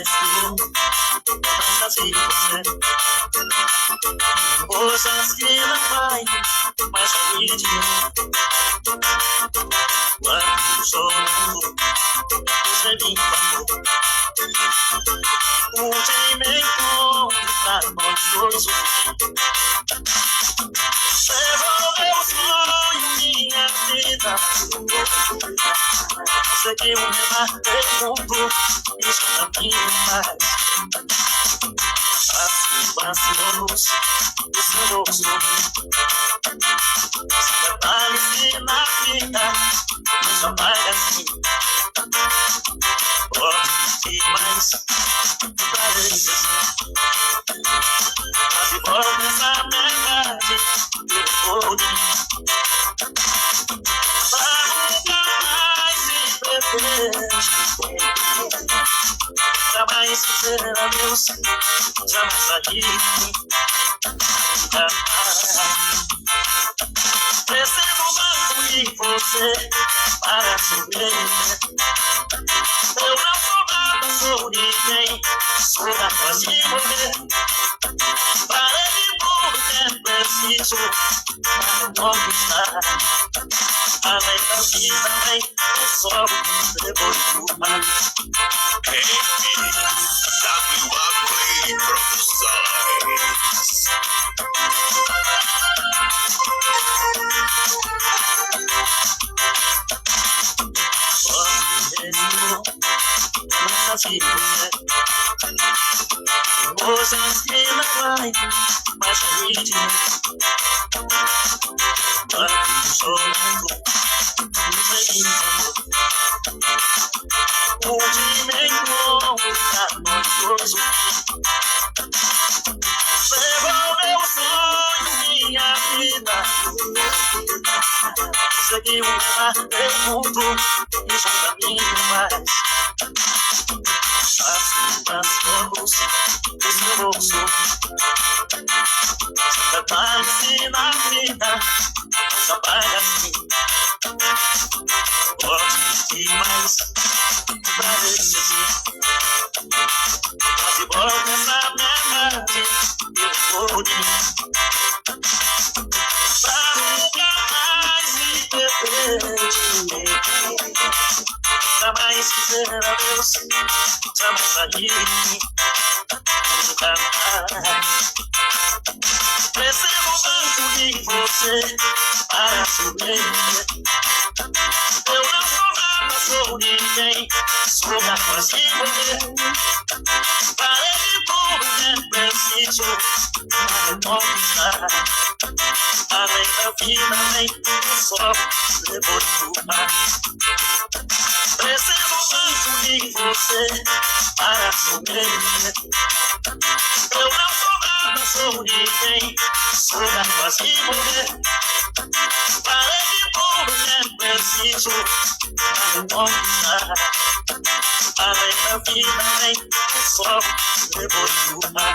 estou cansado de você. Coisas que não vai mais sair de mim. Quando choro, você me falou. Um me encontra nós dois. Devolveu o sonho, minha vida. Conseguiu me bater mundo, isso pra mim mais. Assim vacilamos o seu rosto. Se detalhes na vida, não só vai assim. Pode demais pra descer. Mas se volta essa verdade, eu vou de mim. Pra nunca mais se perder. Jamais dizer adeus, jamais sair de mim. Preciso tanto de você para sobreviver. Eu não sou nada, sou ninguém, sou capaz de morrer. Farei tudo que é preciso para conquistar. Além da vida, também eu só depois do mar. Hey, WAP Produções. De você. Coisas que não vai mais sair de mim. Quando chorando, você me falou. Onde me encontra nós dois. Devolveu o sonho, minha vida. Conseguiu me bater mundo, isso pra mim mais. Assim passamos o seu rosto. Se detalhes na vida, não se apaga assim. Pode demais pra descer. Mas se volta essa verdade, eu vou de mim. Pra nunca mais se perder. Jamais dizer adeus, jamais sair de mim. Nunca mais. Preciso tanto de você para sobreviver. Eu não sou nada, sou ninguém, sou capaz de morrer. Farei tudo que é preciso para conquistar. Além da vida, vem o sol depois do mar. Preciso tanto de você para sobreviver. Eu não sou nada, sou ninguém, sou capaz de morrer. Farei tudo que é preciso para conquistar. Além da vida, vem o sol depois do mar.